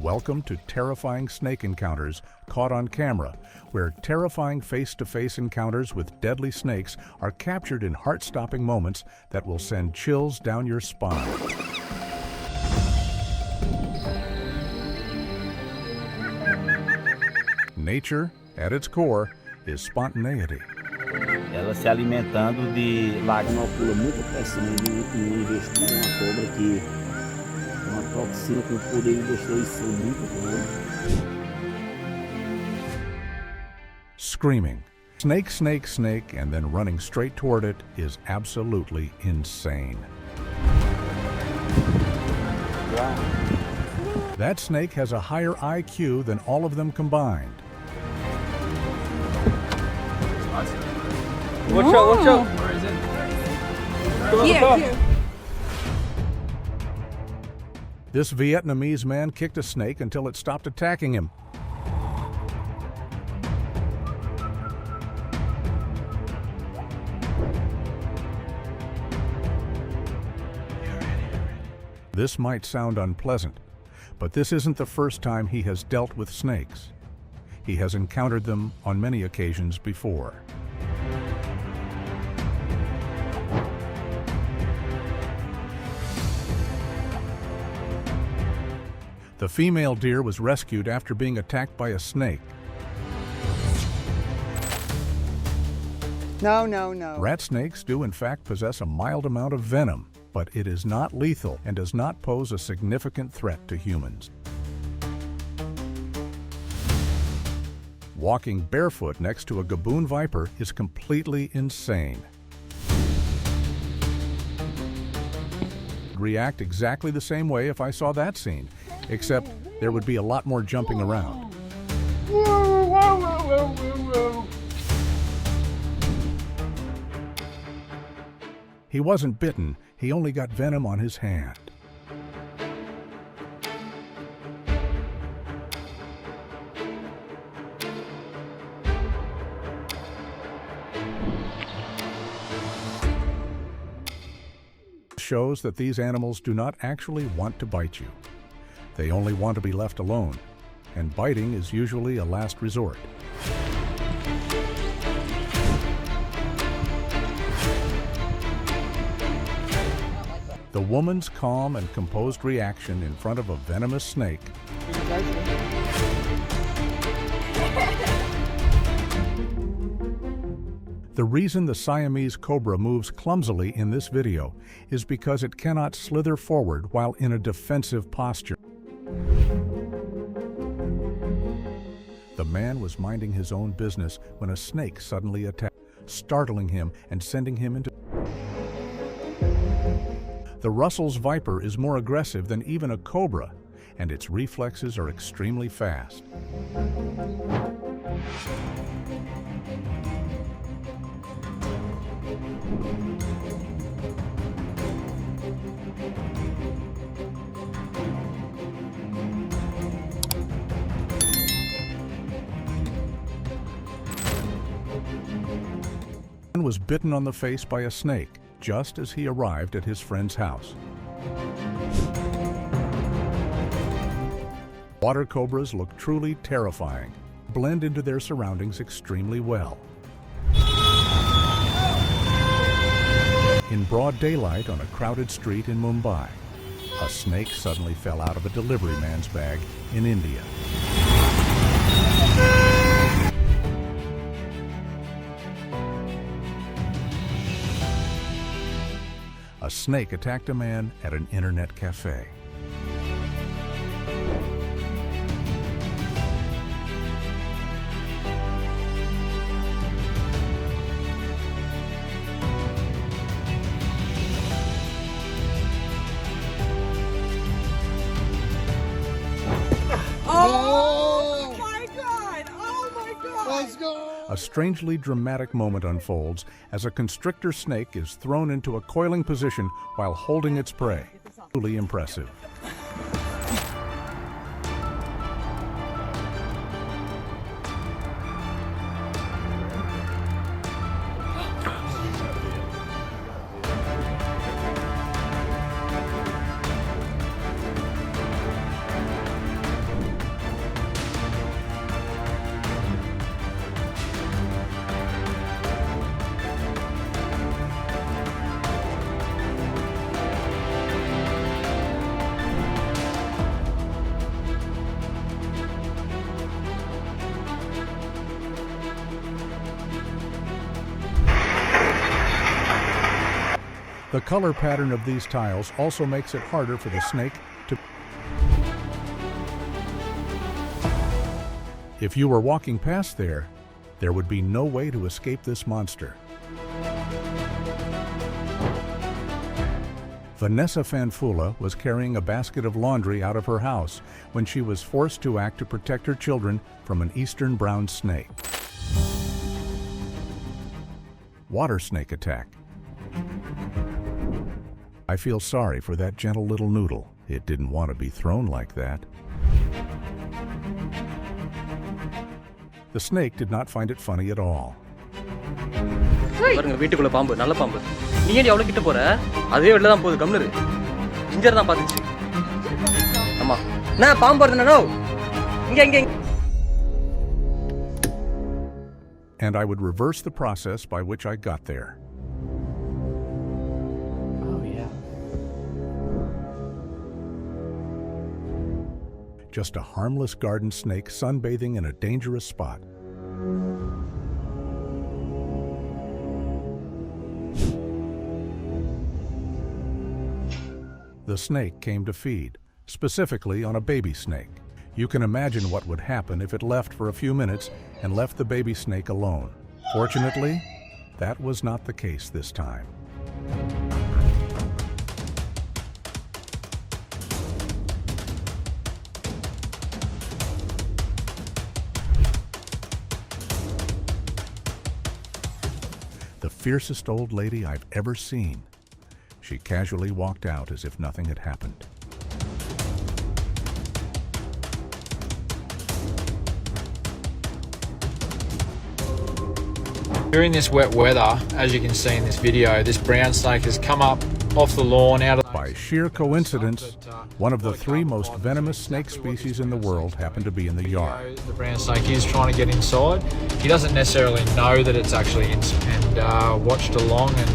Welcome to terrifying snake encounters caught on camera, where terrifying face-to-face encounters with deadly snakes are captured in heart-stopping moments that will send chills down your spine. Nature, at its core, is spontaneity. Ela se alimentando de lágrimas, pula muita pressão no intestino, uma cobra que uma toxina com poder de deixar isso muito bom. Screaming, snake, snake, snake, and then running straight toward it is absolutely insane. Wow. That snake has a higher IQ than all of them combined. Watch out, watch out! Where is it? Here. This Vietnamese man kicked a snake until it stopped attacking him. This might sound unpleasant, but this isn't the first time he has dealt with snakes. He has encountered them on many occasions before. The female deer was rescued after being attacked by a snake. No. Rat snakes do in fact possess a mild amount of venom, but it is not lethal and does not pose a significant threat to humans. Walking barefoot next to a gaboon viper is completely insane. I'd react exactly the same way if I saw that scene, except there would be a lot more jumping around. He wasn't bitten, he only got venom on his hand. Shows that these animals do not actually want to bite you. They only want to be left alone, and biting is usually a last resort. The woman's calm and composed reaction in front of a venomous snake The reason the Siamese cobra moves clumsily in this video is because it cannot slither forward while in a defensive posture. The man was minding his own business when a snake suddenly attacked, startling him and sending him into... The Russell's viper is more aggressive than even a cobra, and its reflexes are extremely fast. Was bitten on the face by a snake just as he arrived at his friend's house. Water cobras look truly terrifying, blend into their surroundings extremely well. In broad daylight on a crowded street in Mumbai, a snake suddenly fell out of a delivery man's bag in India. A snake attacked a man at an internet cafe. Oh my God! Oh my God! Let's go! A strangely dramatic moment unfolds as a constrictor snake is thrown into a coiling position while holding its prey. Truly impressive. The color pattern of these tiles also makes it harder for the snake to... If you were walking past there would be no way to escape this monster. Vanessa Fanfula was carrying a basket of laundry out of her house when she was forced to act to protect her children from an eastern brown snake. Water snake attack. I feel sorry for that gentle little noodle. It didn't want to be thrown like that. The snake did not find it funny at all. பாருங்க வீட்டுக்குள்ள பாம்பு நல்ல பாம்பு நீ ஏன் அவ்வளவு கிட்ட போற அதே வெளில தான் போகுது கம்னரு ஜிஞ்சர் தான் பாத்துச்சு ஆமா நான் பாம்பு வருதுனோ இங்க இங்க And I would reverse the process by which I got there. Oh yeah. Just a harmless garden snake sunbathing in a dangerous spot. The snake came to feed, specifically on a baby snake. You can imagine what would happen if it left for a few minutes and left the baby snake alone. Fortunately, that was not the case this time. The fiercest old lady I've ever seen. She casually walked out as if nothing had happened. During this wet weather, as you can see in this video, this brown snake has come up off the lawn out of... By sheer coincidence, one of the three most venomous snake species in the world happened to be in the yard. The brown snake is trying to get inside. He doesn't necessarily know that it's actually in, and watched along and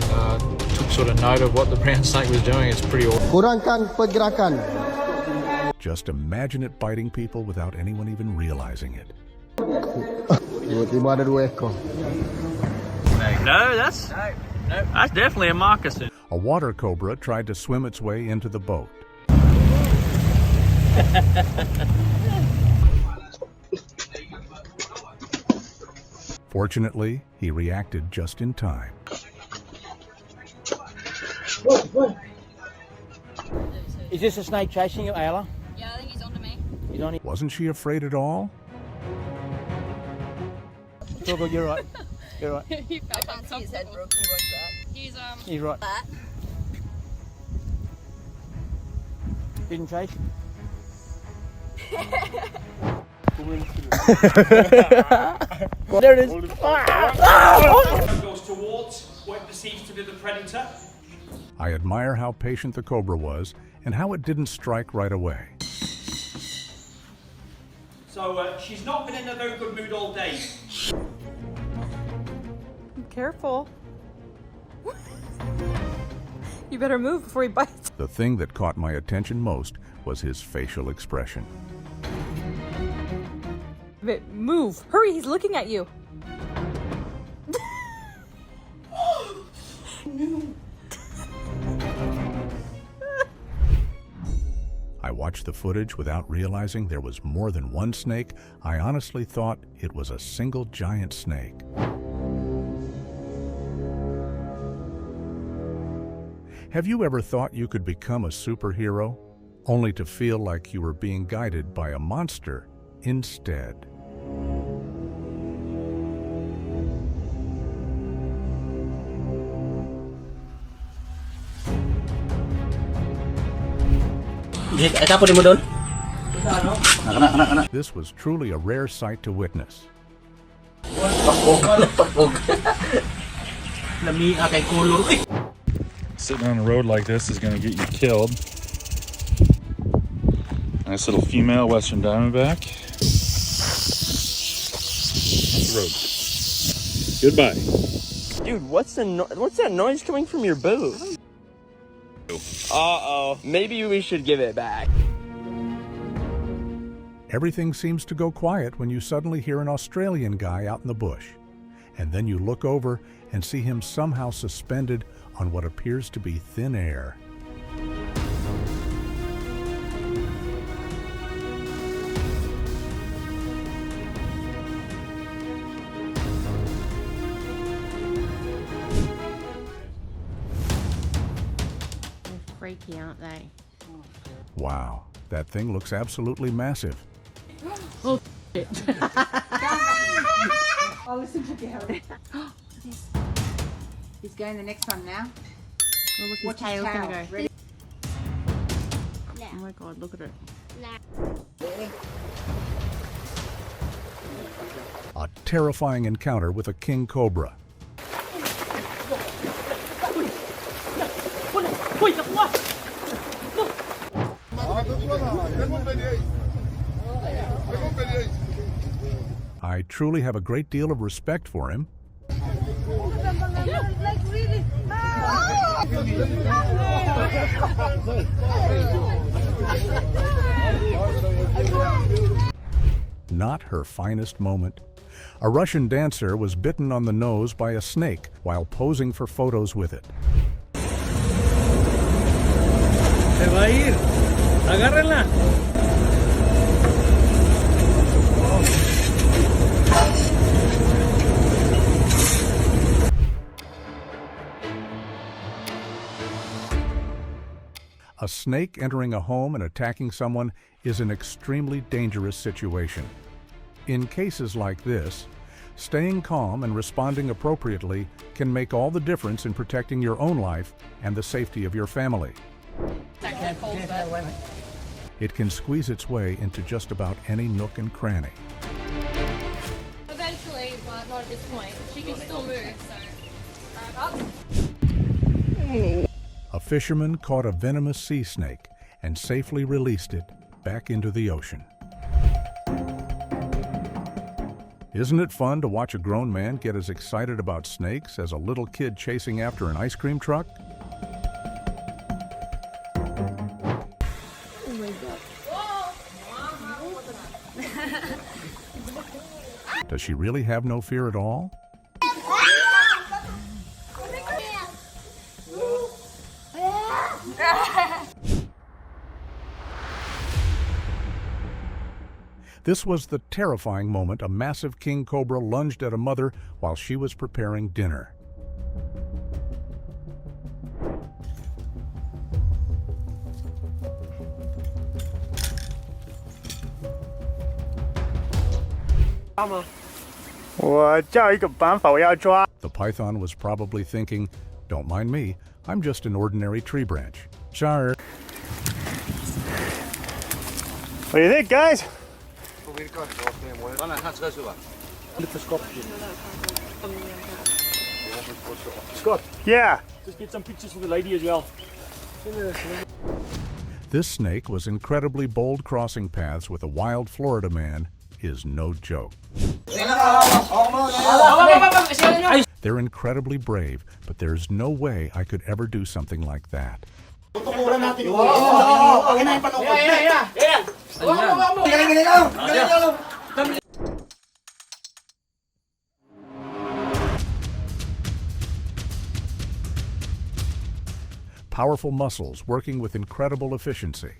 took sort of note of what the brown snake was doing. It's pretty awesome. Kurangkan pergerakan. Just imagine it biting people without anyone even realizing it. Tiba-tiba ada 2 ekor. No, that's definitely a moccasin. A water cobra tried to swim its way into the boat. Fortunately, he reacted just in time. Is this a snake chasing you, Ayla? Yeah, I think he's onto me. He's on it. Wasn't she afraid at all? It's all good, you're right. You're right. I can't see his head broken like that. He's right. That. Didn't chase? There it is. Goes towards what perceives to be the predator. I admire how patient the cobra was and how it didn't strike right away. So she's not been in a very good mood all day. Careful. You better move before he bites. The thing that caught my attention most was his facial expression. Move. Hurry, he's looking at you. I watched the footage without realizing there was more than one snake. I honestly thought it was a single giant snake. Have you ever thought you could become a superhero, only to feel like you were being guided by a monster instead? This was truly a rare sight to witness. Sitting on a road like this is going to get you killed. Nice little female western diamondback. That's the road. Goodbye. Dude, what's that noise coming from your boot? Uh-oh. Maybe we should give it back. Everything seems to go quiet when you suddenly hear an Australian guy out in the bush. and then you look over and see him somehow suspended on what appears to be thin air. They're freaky, aren't they? Wow, that thing looks absolutely massive. Oh, shit. Oh, listen to Gary. He's going the next one now. Oh, look, his Watch his tail's tail. gonna go. Ready? Oh my god, look at it. A terrifying encounter with a king cobra. I truly have a great deal of respect for him. Not her finest moment. A Russian dancer was bitten on the nose by a snake while posing for photos with it. Se va a ir. Agárrenla. A snake entering a home and attacking someone is an extremely dangerous situation. In cases like this, staying calm and responding appropriately can make all the difference in protecting your own life and the safety of your family. It can squeeze its way into just about any nook and cranny. Eventually, but not at this point. She can still move, so. Up. A fisherman caught a venomous sea snake and safely released it back into the ocean. Isn't it fun to watch a grown man get as excited about snakes as a little kid chasing after an ice cream truck? Oh my god. Does she really have no fear at all? This was the terrifying moment a massive king cobra lunged at a mother while she was preparing dinner. The python was probably thinking, "Don't mind me, I'm just an ordinary tree branch." Char. What do you think, guys? Scott, Yeah. just get some pictures for the lady as well. This snake was incredibly bold. Crossing paths with a wild Florida man is no joke. They're incredibly brave, but there's no way I could ever do something like that. Powerful muscles working with incredible efficiency.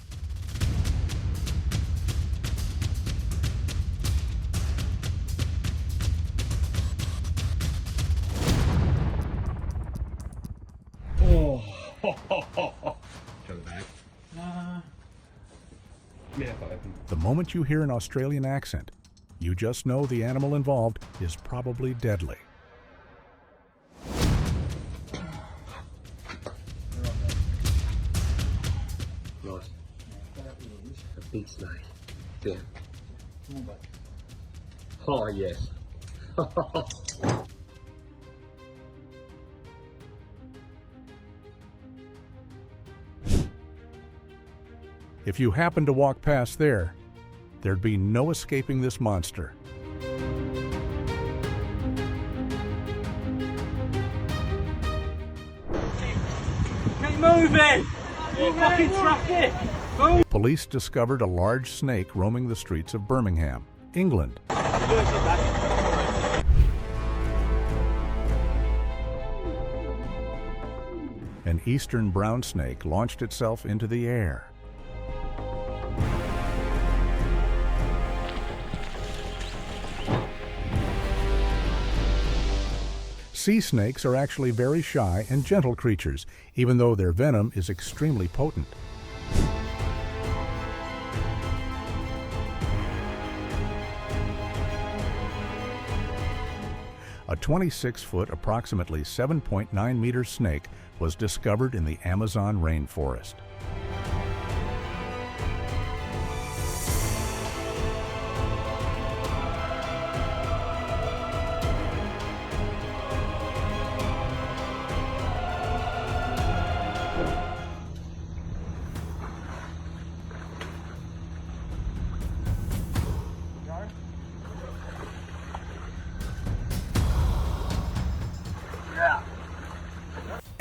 The moment you hear an Australian accent, you just know the animal involved is probably deadly. A big snake. Yeah. Oh, yes. If you happen to walk past there, there'd be no escaping this monster. Keep moving! You fucking track it! Move! Police discovered a large snake roaming the streets of Birmingham, England. an eastern brown snake launched itself into the air. Sea snakes are actually very shy and gentle creatures, even though their venom is extremely potent. A 26-foot, approximately 7.9-meter snake was discovered in the Amazon rainforest.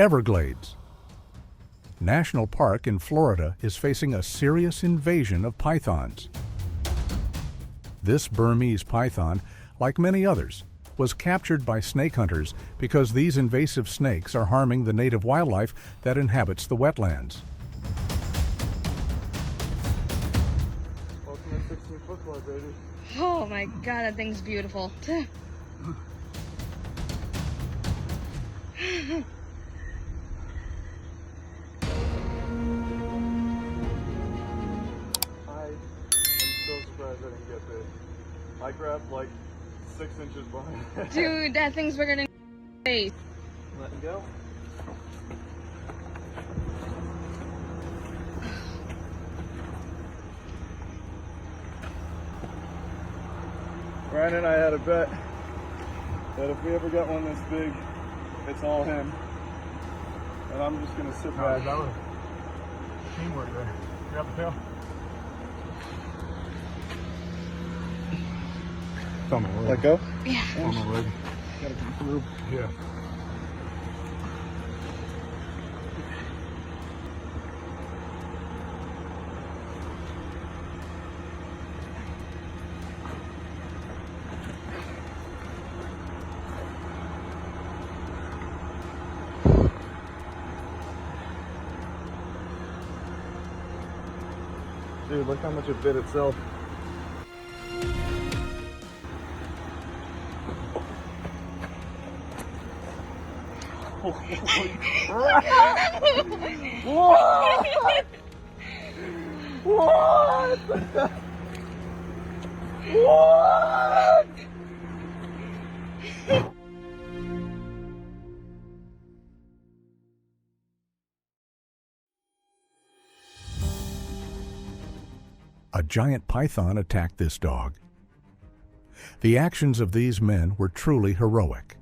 Everglades. National Park in Florida is facing a serious invasion of pythons. This Burmese python, like many others, was captured by snake hunters because these invasive snakes are harming the native wildlife that inhabits the wetlands. Oh my god, that thing's beautiful. I grabbed like 6 inches behind it. Dude, that thing's bigger than face. Let him go. Ryan and I had a bet that if we ever got one this big, it's all him. And I'm just gonna sit back. That was teamwork there. Grab the tail. Let go? Yeah. On my leg. Gotta come through. Yeah. Dude, look how much it bit itself. What? What? What? A giant python attacked this dog. The actions of these men were truly heroic.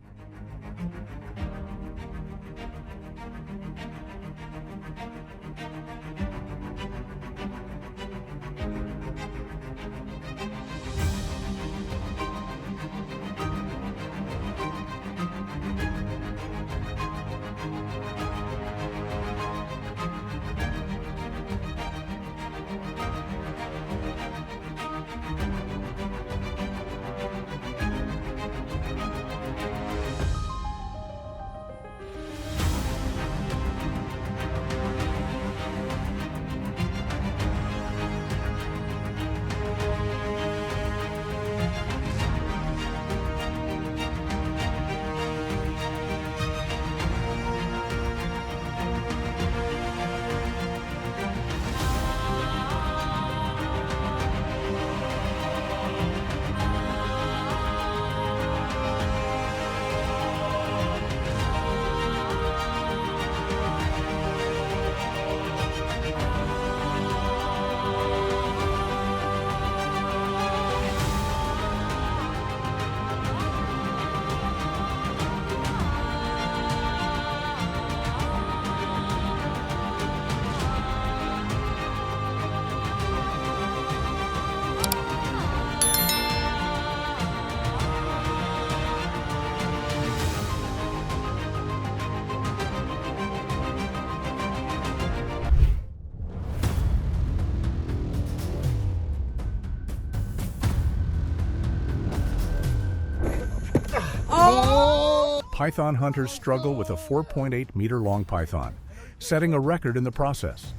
Python hunters struggle with a 4.8-meter long python, setting a record in the process.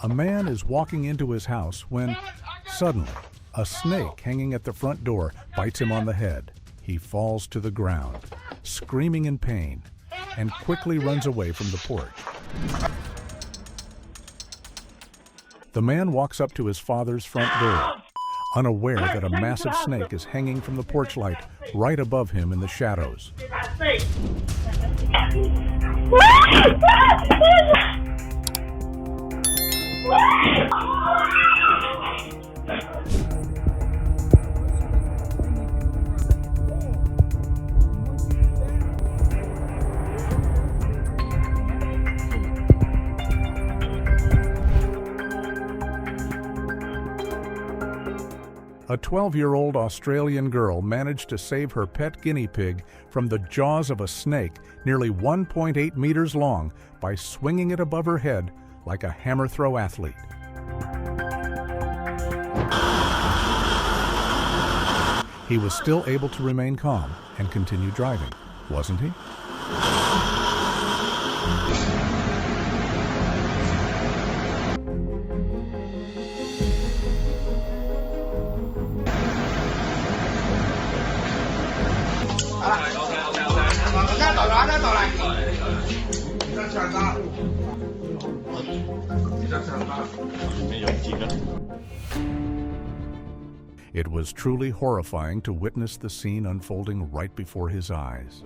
A man is walking into his house when, suddenly, a snake hanging at the front door bites him on the head. He falls to the ground, screaming in pain, and quickly runs away from the porch. The man walks up to his father's front door, unaware that a massive snake is hanging from the porch light right above him in the shadows. A 12-year-old Australian girl managed to save her pet guinea pig from the jaws of a snake nearly 1.8 meters long by swinging it above her head like a hammer throw athlete. He was still able to remain calm and continue driving, wasn't he? It was truly horrifying to witness the scene unfolding right before his eyes.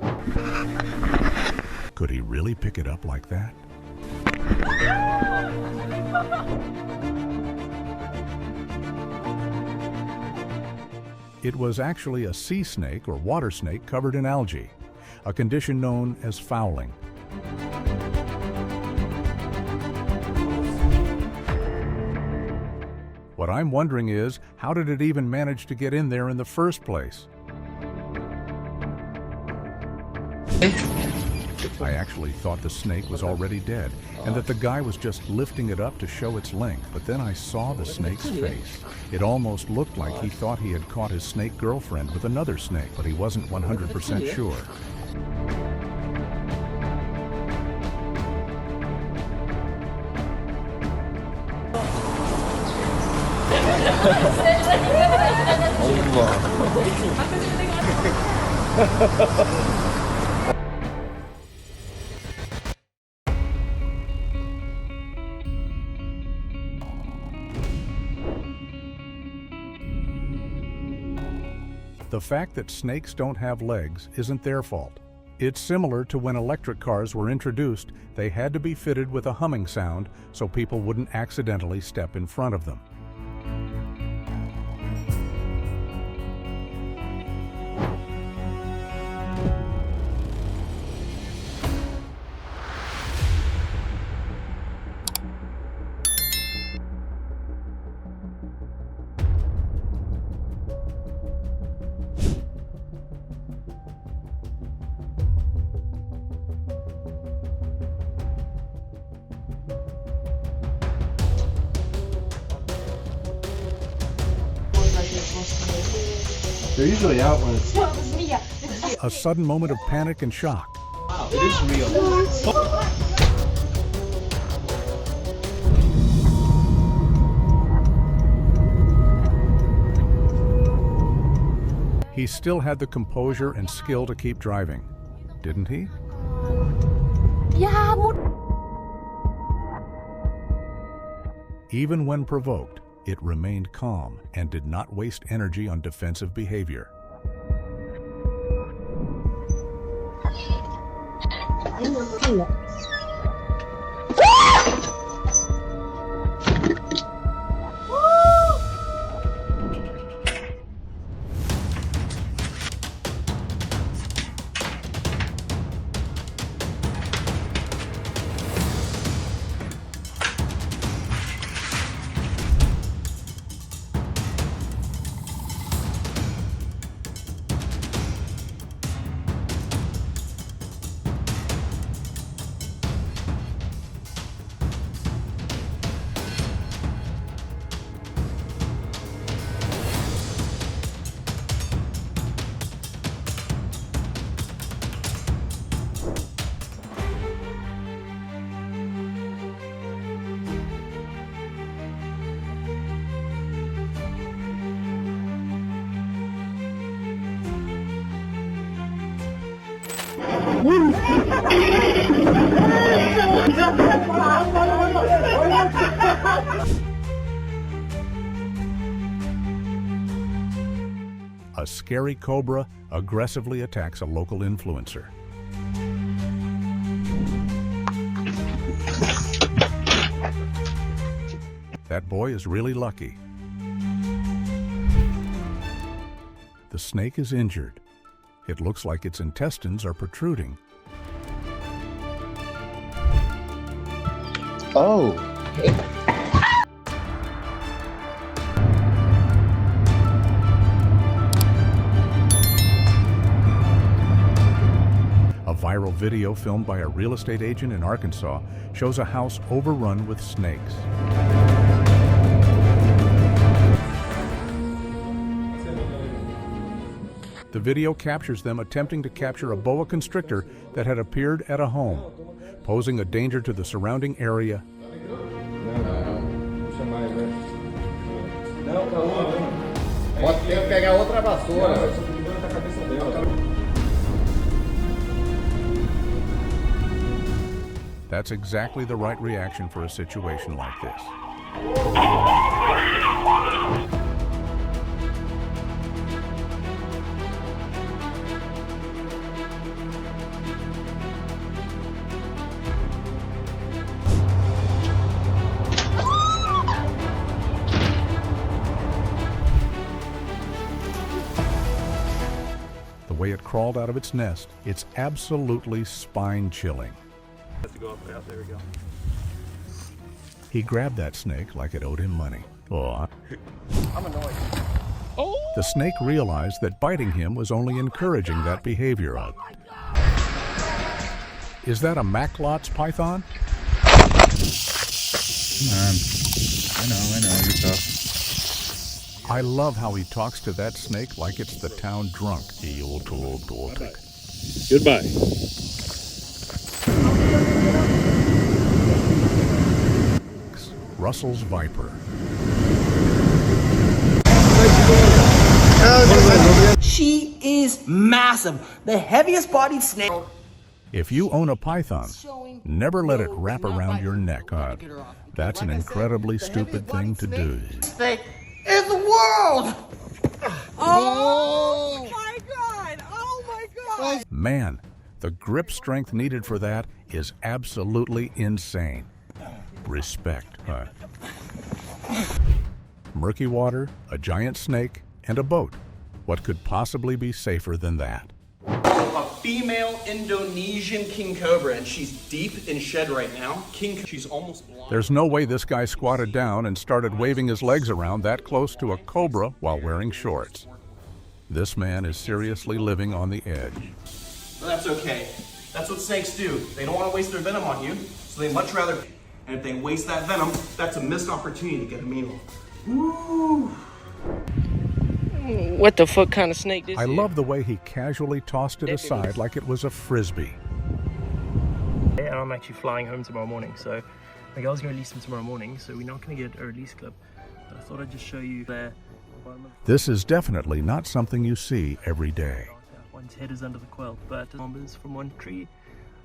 Could he really pick it up like that? It was actually a sea snake or water snake covered in algae, a condition known as fouling. What I'm wondering is, how did it even manage to get in there in the first place? I actually thought the snake was already dead and that the guy was just lifting it up to show its length, but then I saw the snake's face. It almost looked like he thought he had caught his snake girlfriend with another snake, but he wasn't 100% sure. The fact that snakes don't have legs isn't their fault. It's similar to when electric cars were introduced, they had to be fitted with a humming sound so people wouldn't accidentally step in front of them. They're usually out when it's... A sudden moment of panic and shock. Wow, it is real. He still had the composure and skill to keep driving, didn't he? Even when provoked, it remained calm and did not waste energy on defensive behavior. scary cobra aggressively attacks a local influencer. That boy is really lucky. The snake is injured. It looks like its intestines are protruding. Oh. A viral video filmed by a real estate agent in Arkansas shows a house overrun with snakes. The video captures them attempting to capture a boa constrictor that had appeared at a home, posing a danger to the surrounding area. That's exactly the right reaction for a situation like this. The way it crawled out of its nest, it's absolutely spine-chilling. Has to go up there. There we go. He grabbed that snake like it owed him money. Oh. I'm annoyed. The snake realized that biting him was only encouraging that behavior. Is that a Macklot's python? I know, you're tough. I love how he talks to that snake like it's the town drunk. Goodbye. Russell's viper. She is massive. The heaviest bodied snake. If you own a python, never let it wrap around your neck. That's an incredibly stupid thing to do. Snake in the world. Oh my God! Oh my God! Man, the grip strength needed for that is absolutely insane. Respect. Murky water, a giant snake, and a boat. What could possibly be safer than that? A female Indonesian king cobra, and she's deep in shed right now. She's almost blind. There's no way this guy squatted down and started waving his legs around that close to a cobra while wearing shorts. This man is seriously living on the edge. But that's okay. That's what snakes do. They don't want to waste their venom on you, so they much rather. And if they waste that venom, that's a missed opportunity to get a meal. Woo! What the fuck kind of snake this I is? love the way he casually tossed it aside like it was a frisbee. And I'm actually flying home tomorrow morning, so my girl's gonna release him tomorrow morning, so we're not gonna get a release clip. But I thought I'd just show you there. This is definitely not something you see every day. One's head is under the quilt, but numbers from one tree.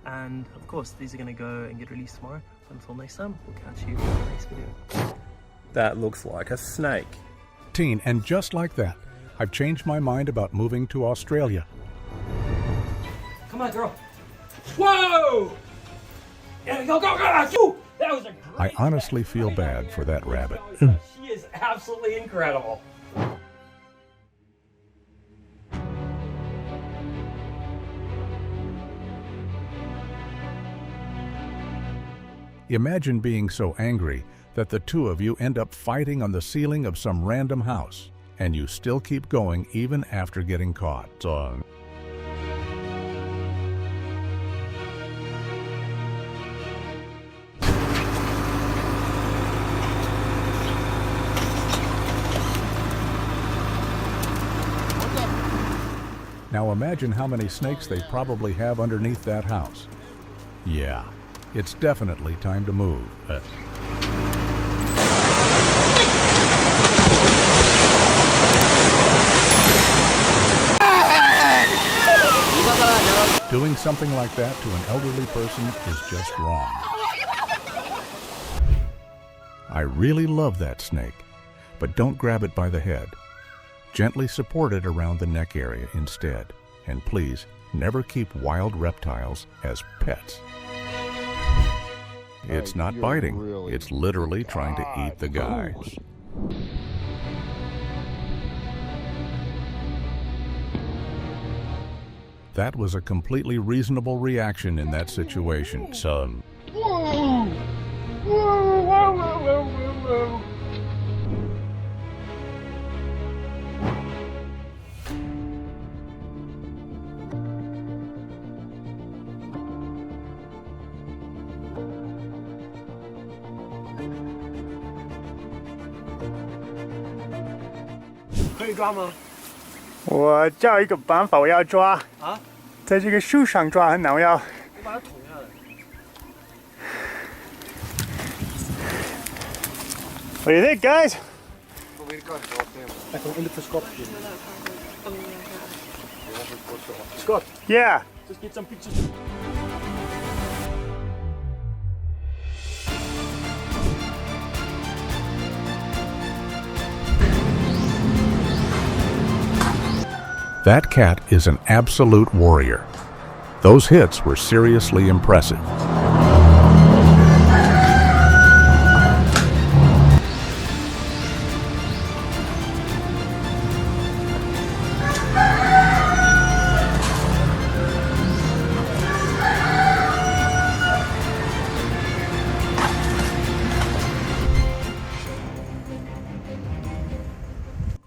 And of course, these are gonna go and get released tomorrow. Until next time, we'll catch you in the next video. That looks like a snake. And just like that, I've changed my mind about moving to Australia. Come on, girl. Whoa! Yeah, go, go, go! That was a great I honestly feel bad for that rabbit. She is absolutely incredible. Imagine being so angry that the two of you end up fighting on the ceiling of some random house, and you still keep going even after getting caught. Now imagine how many snakes they probably have underneath that house. Yeah, it's definitely time to move. Doing something like that to an elderly person is just wrong. I really love that snake, but don't grab it by the head. Gently support it around the neck area instead. And please, never keep wild reptiles as pets. It's not biting. It's literally trying to eat the guys. That was a completely reasonable reaction in that situation, son.我叫一个办法，我要抓啊，在这个树上抓很难，我要。我把它捅下来。What do you think, guys? Scott, Yeah. just get some pictures. That cat is an absolute warrior. Those hits were seriously impressive.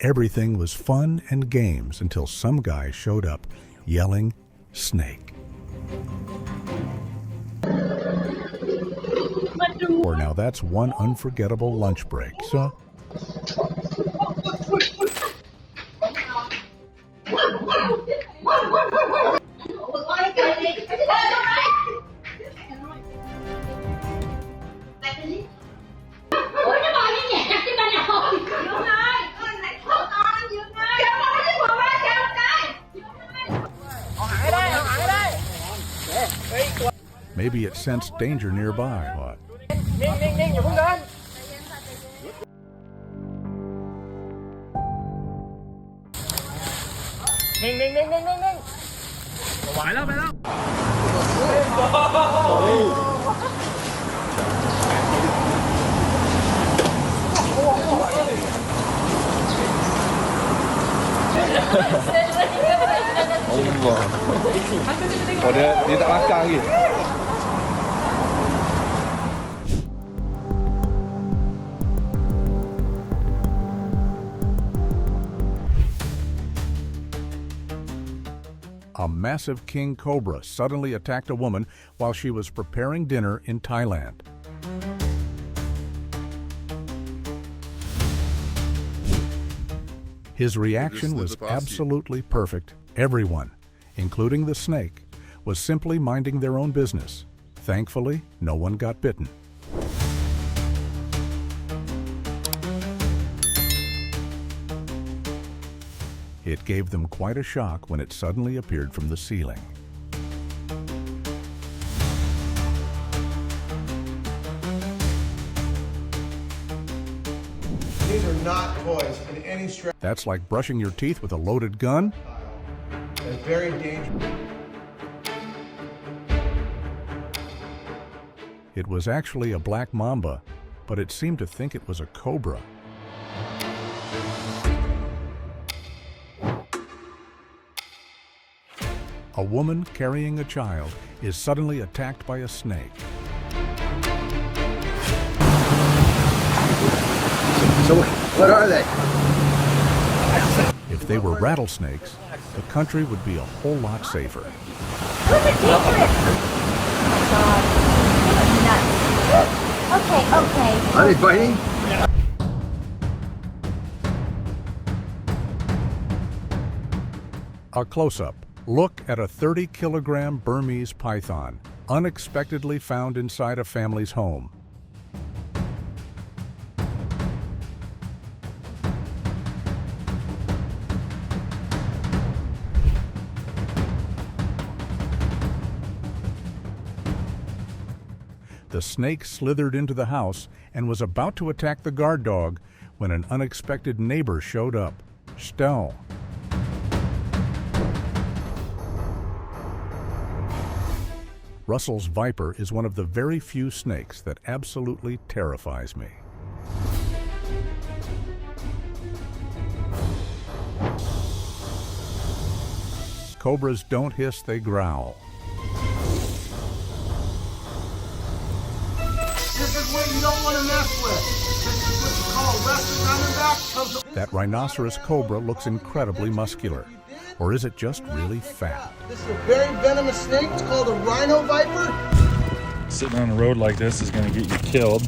Everything was fun and games until some guy showed up yelling, "Snake." Or now that's one unforgettable lunch break, so. Maybe it sensed danger nearby. What? Dia tak makan lagi. A massive king cobra suddenly attacked a woman while she was preparing dinner in Thailand. His reaction was absolutely perfect. Everyone, including the snake, was simply minding their own business. Thankfully, no one got bitten. It gave them quite a shock when it suddenly appeared from the ceiling. These are not toys in any stretch. That's like brushing your teeth with a loaded gun. They're very dangerous. It was actually a black mamba, but it seemed to think it was a cobra. A woman carrying a child is suddenly attacked by a snake. So, what are they? If they were rattlesnakes, the country would be a whole lot safer. Okay. Are they biting? A close-up. Look at a 30-kilogram Burmese python, unexpectedly found inside a family's home. The snake slithered into the house and was about to attack the guard dog when an unexpected neighbor showed up. Stell. Russell's viper is one of the very few snakes that absolutely terrifies me. Cobras don't hiss, they growl. This is what you don't want to mess with. This is what you call resting on your back. That rhinoceros cobra looks incredibly muscular. Or is it just really fat? This is a very venomous snake. It's called a rhino viper. Sitting on a road like this is going to get you killed.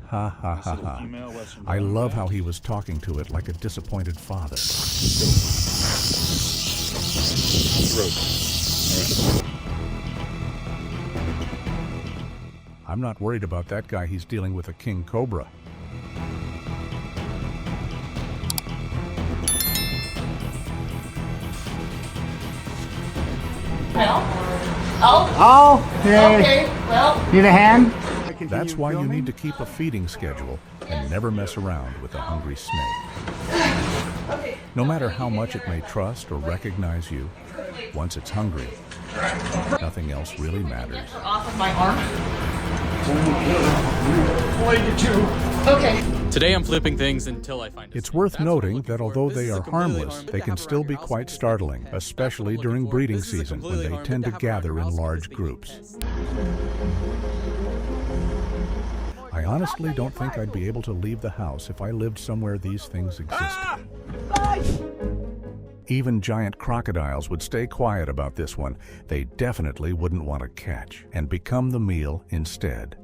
Ha ha ha ha. I love how he was talking to it like a disappointed father. I'm not worried about that guy. He's dealing with a king cobra. Well. Oh. Okay. Well. Need a hand? That's why you need to keep a feeding schedule and never mess around with a hungry snake. No matter how much it may trust or recognize you, once it's hungry, nothing else really matters. Off of my arm. Okay. Today I'm flipping things until I find it. It's worth noting that although they are harmless, they can still be quite startling, especially during breeding season when they tend to gather in large groups. I honestly don't think I'd be able to leave the house if I lived somewhere these things existed. Even giant crocodiles would stay quiet about this one. They definitely wouldn't want to catch and become the meal instead.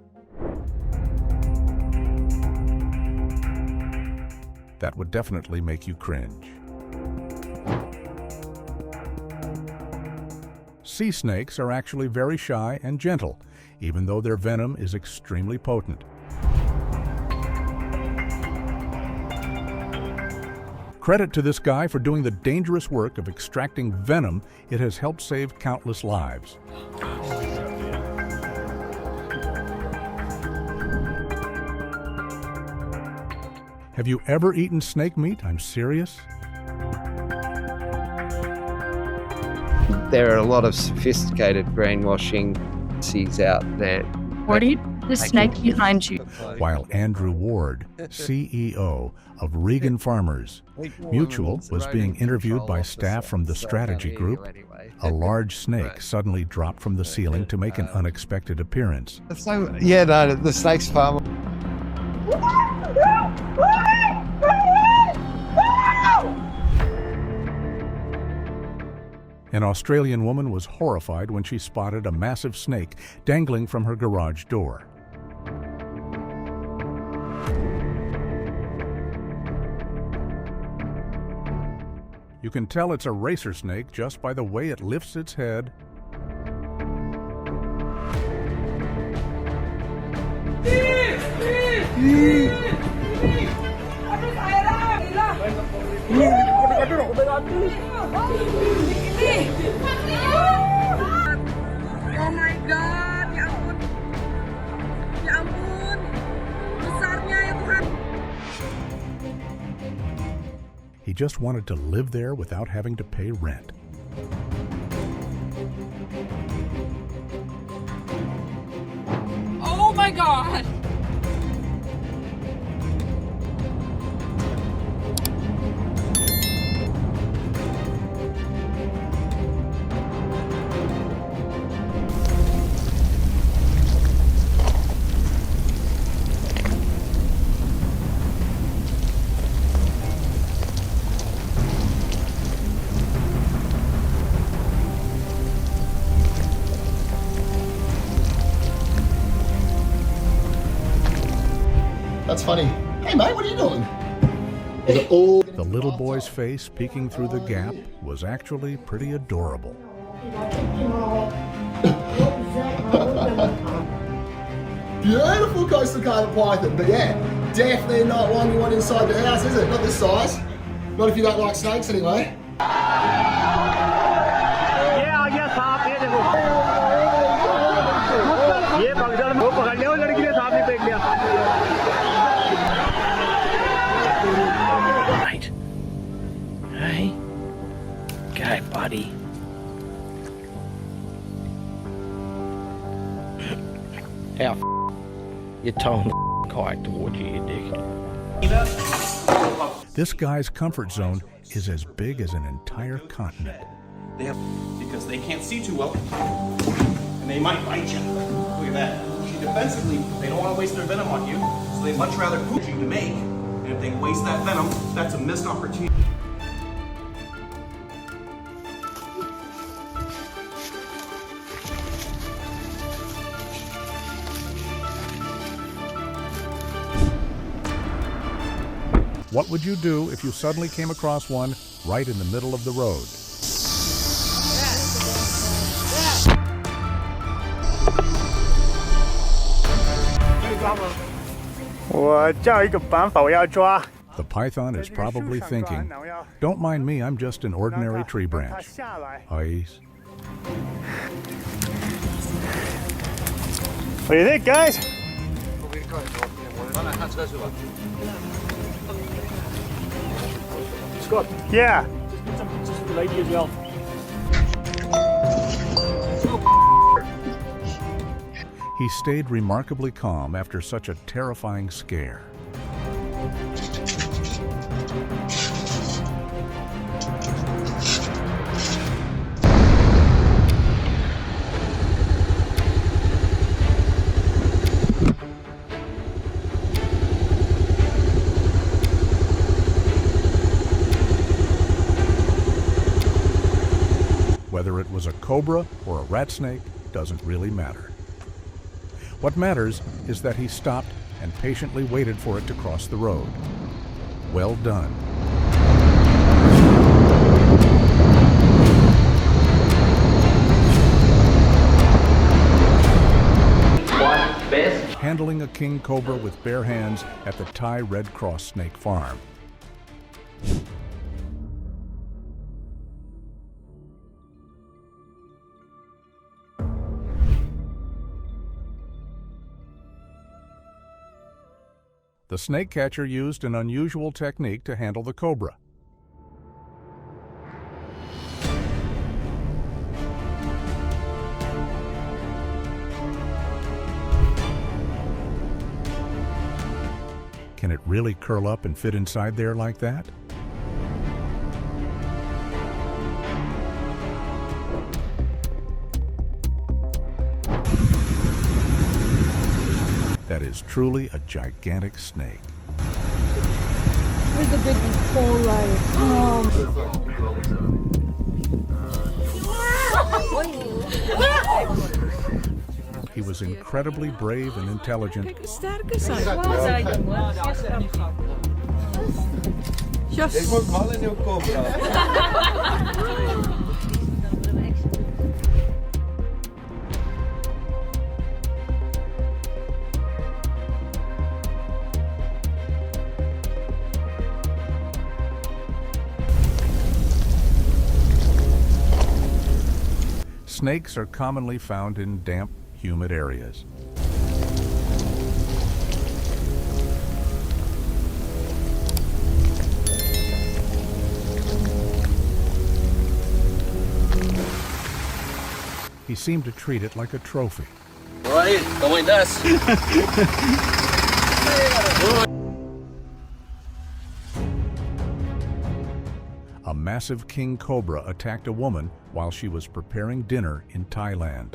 That would definitely make you cringe. Sea snakes are actually very shy and gentle, even though their venom is extremely potent. Credit to this guy for doing the dangerous work of extracting venom. It has helped save countless lives. Have you ever eaten snake meat? I'm serious. There are a lot of sophisticated brainwashing seeds out there. Forty, the snake behind you. While Andrew Ward, CEO of Regan Farmers Mutual, was being interviewed by staff from the strategy group, a large snake suddenly dropped from the ceiling to make an unexpected appearance. So, yeah, no, the snake's farm. An Australian woman was horrified when she spotted a massive snake dangling from her garage door. You can tell it's a racer snake just by the way it lifts its head. Oh my God, ya ampun. Ya ampun. Besarnya ya Tuhan. He just wanted to live there without having to pay rent. Oh my God. That's funny. Hey, mate, what are you doing? The little boy's face peeking through the gap was actually pretty adorable. Beautiful coastal carpet python, but yeah, definitely not one you want inside the house, is it? Not this size. Not if you don't like snakes, anyway. How you tone the kayak towards you, you dick. This guy's comfort zone is as big as an entire continent. They have, because they can't see too well, and they might bite you. Look at that. Defensively, they don't want to waste their venom on you, so they much rather push you to make. And if they waste that venom, that's a missed opportunity. What would you do if you suddenly came across one right in the middle of the road? The python is probably thinking, don't mind me, I'm just an ordinary tree branch. Ice. What do you think, guys? Scott. Yeah. Just get some pictures of the lady as well. He stayed remarkably calm after such a terrifying scare. Whether it was a cobra or a rat snake doesn't really matter. What matters is that he stopped and patiently waited for it to cross the road. Well done. Handling a king cobra with bare hands at the Thai Red Cross Snake Farm. The snake catcher used an unusual technique to handle the cobra. Can it really curl up and fit inside there like that? That is truly a gigantic snake. Where's the big pole He was incredibly brave and intelligent. Snakes are commonly found in damp, humid areas. He seemed to treat it like a trophy. A massive king cobra attacked a woman while she was preparing dinner in Thailand.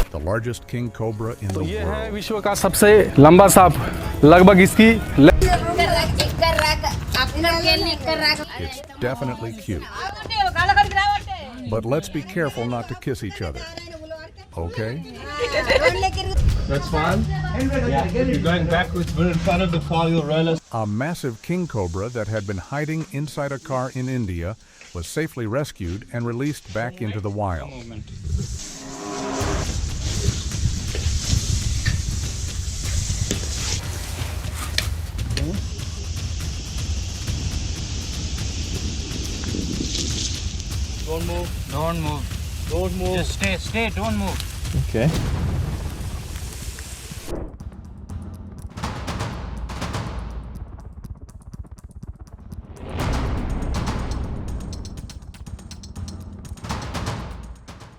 The largest king cobra in the world. विश्व का सबसे लंबा सांप लगभग इसकी It's definitely cute. But let's be careful not to kiss each other. Okay? That's fine. Yeah. You're going backwards, we're in front of the car, you'll roll. A massive king cobra that had been hiding inside a car in India was safely rescued and released back into the wild. Don't move. Don't move. Don't move. Just stay, don't move. Okay.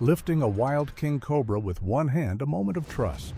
lifting a wild king cobra with one hand, a moment of trust.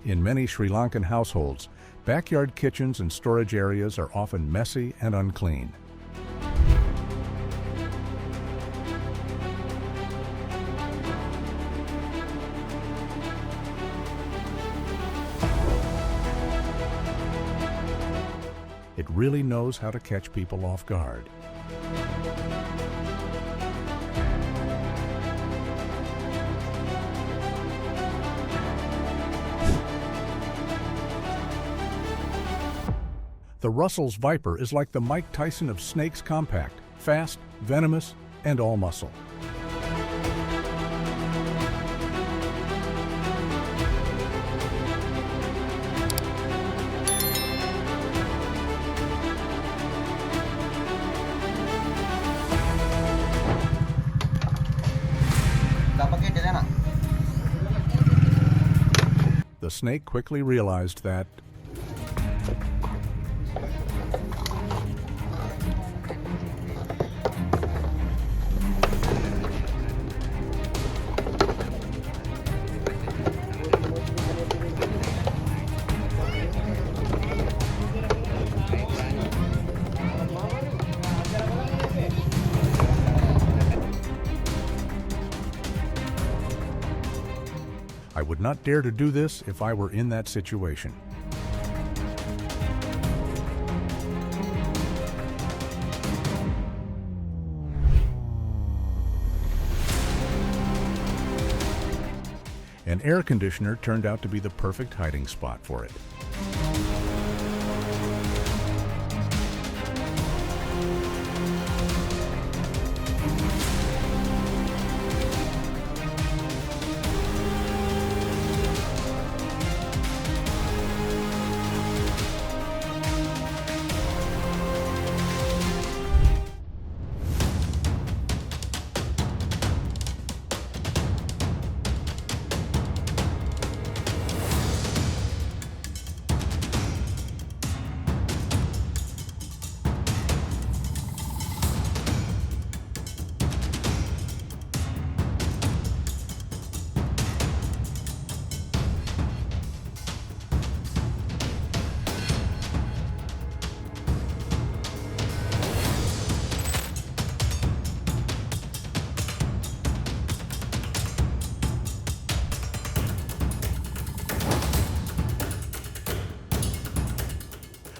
In many Sri Lankan households, backyard kitchens and storage areas are often messy and unclean. It really knows how to catch people off guard. The Russell's Viper is like the Mike Tyson of snakes compact, fast, venomous, and all muscle. The snake quickly realized that I would not dare to do this if I were in that situation. An air conditioner turned out to be the perfect hiding spot for it.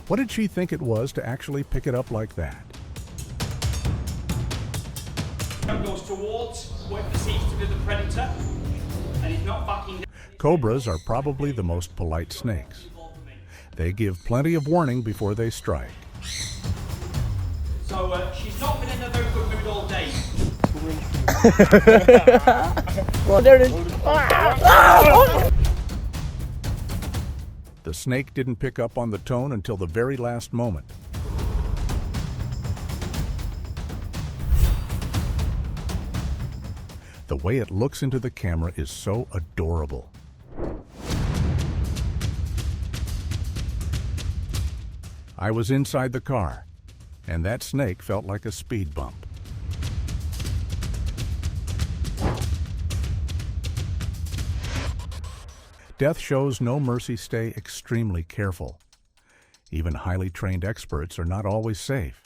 What did she think it was to actually pick it up like that? Goes towards what perceives to be the predator, and he's not backing down. Cobras are probably the most polite snakes. They give plenty of warning before they strike. So she's not been in a very good mood all day. Well, there it is. The snake didn't pick up on the tone until the very last moment. The way it looks into the camera is so adorable. I was inside the car, and that snake felt like a speed bump. Death shows no mercy. Stay extremely careful. Even highly trained experts are not always safe.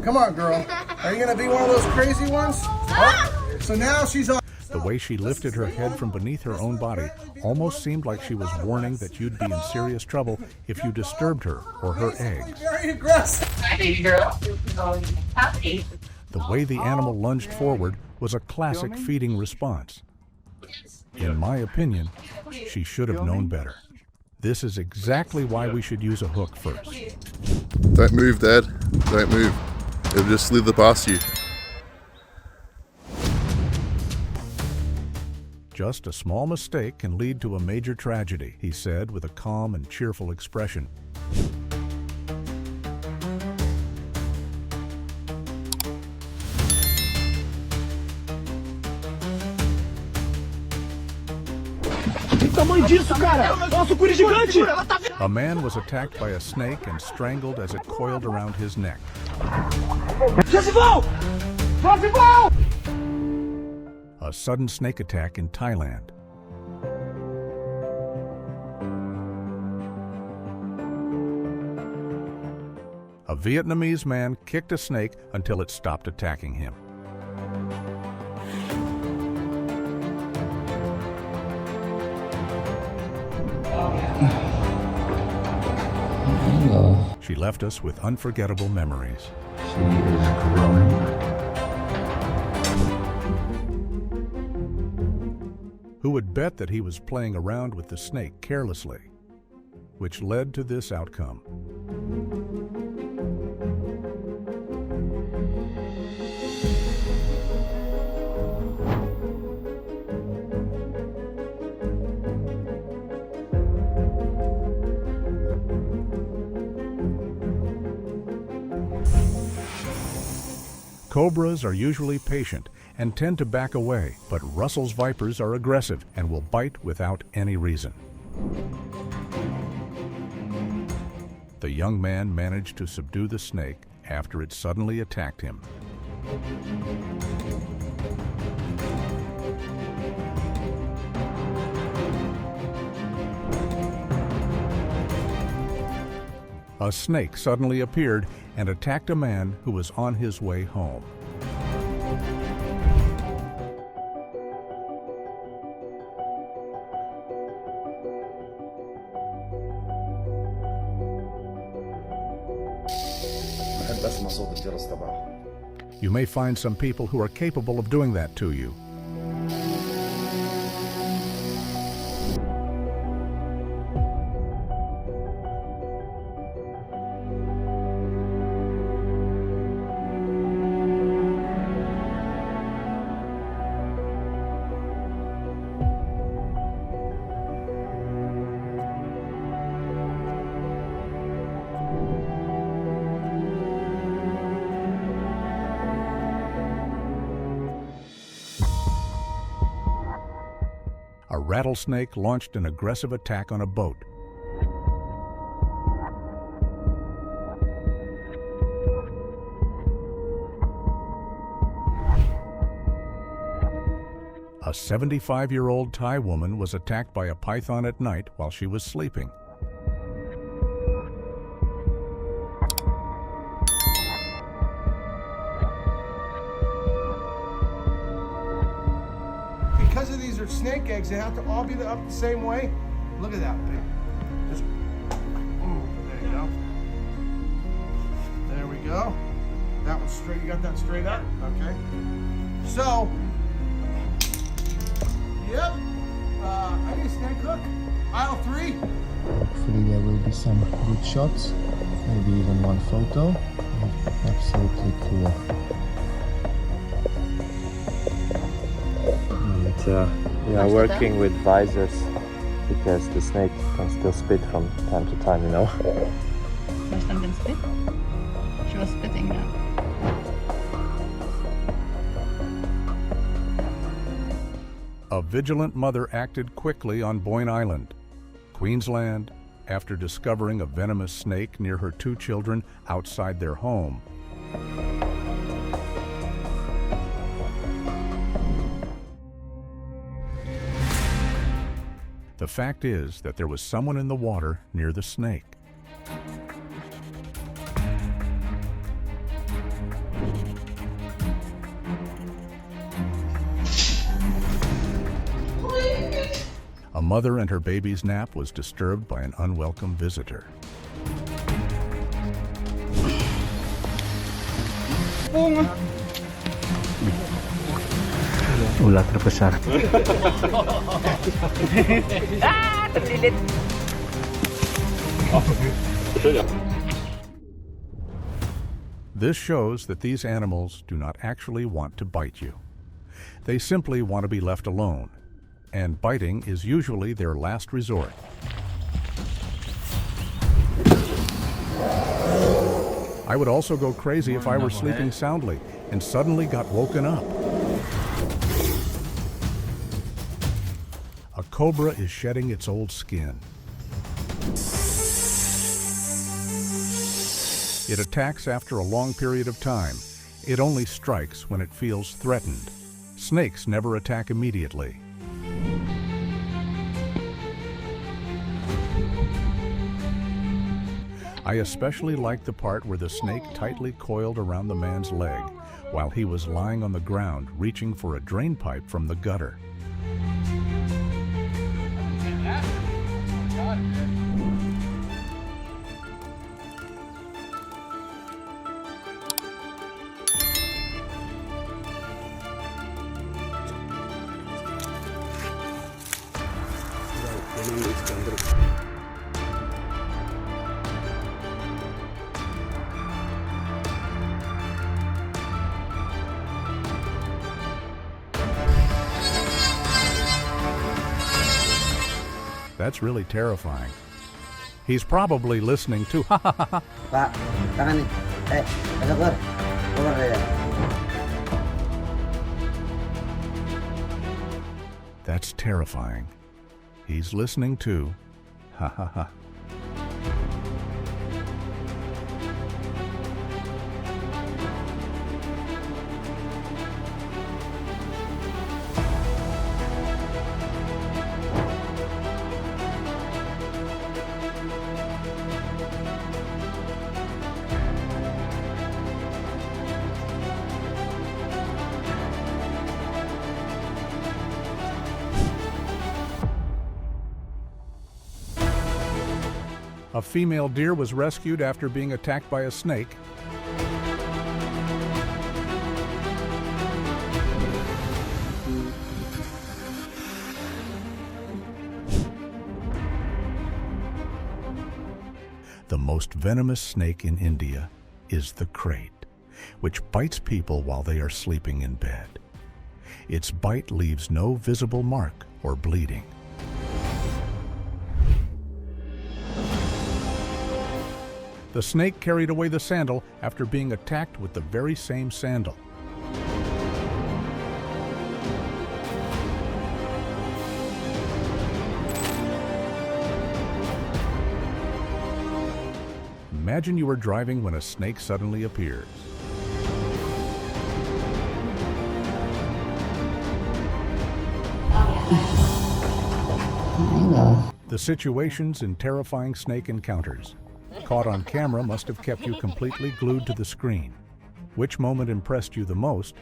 Come on, girl. Are you gonna be one of those crazy ones? Oh, so now she's on. The way she lifted her head from beneath her own body almost seemed like she was warning that you'd be in serious trouble if you disturbed her or her eggs. Very aggressive. The way the animal lunged forward was a classic feeding response. In my opinion, she should have known better. This is exactly why we should use a hook first. Don't move, Dad. Don't move. It'll just slither past you. Just a small mistake can lead to a major tragedy, he said with a calm and cheerful expression. A man was attacked by a snake and strangled as it coiled around his neck. A sudden snake attack in Thailand. A Vietnamese man kicked a snake until it stopped attacking him. She left us with unforgettable memories. She is growing. Who would bet that he was playing around with the snake carelessly, which led to this outcome? Cobras are usually patient and tend to back away, but Russell's vipers are aggressive and will bite without any reason. The young man managed to subdue the snake after it suddenly attacked him. A snake suddenly appeared and attacked a man who was on his way home. You may find some people who are capable of doing that to you. A rattlesnake launched an aggressive attack on a boat. A 75-year-old Thai woman was attacked by a python at night while she was sleeping. Because of these are snake eggs, they have to all be up the same way. Look at that. Just, there you go. There we go. That one's straight. You got that straight up? Okay. So, yep. I need a snake hook. Aisle 3. Hopefully there will be some good shots. Maybe even one photo. Absolutely cool. We are working with visors because the snake can still spit from time to time, you know. First time can spit? She was spitting now. A vigilant mother acted quickly on Boyne Island, Queensland, after discovering a venomous snake near her 2 children outside their home. The fact is that there was someone in the water near the snake. A mother and her baby's nap was disturbed by an unwelcome visitor. Ulat terbesar. Terlilit. This shows that these animals do not actually want to bite you. They simply want to be left alone, and biting is usually their last resort. I would also go crazy if I were sleeping soundly and suddenly got woken up. A cobra is shedding its old skin. It attacks after a long period of time. It only strikes when it feels threatened. Snakes never attack immediately. I especially liked the part where the snake tightly coiled around the man's leg while he was lying on the ground reaching for a drain pipe from the gutter. That's really terrifying. He's probably listening to ha ha ha ha. Pak, tangan nih. Keluar. Keluar ya. That's terrifying. He's listening to ha ha ha. A female deer was rescued after being attacked by a snake. The most venomous snake in India is the krait, which bites people while they are sleeping in bed. Its bite leaves no visible mark or bleeding. The snake carried away the sandal after being attacked with the very same sandal. Imagine you are driving when a snake suddenly appears. The situations in terrifying snake encounters caught on camera must have kept you completely glued to the screen. Which moment impressed you the most?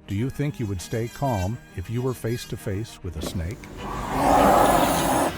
Do you think you would stay calm if you were face to face with a snake?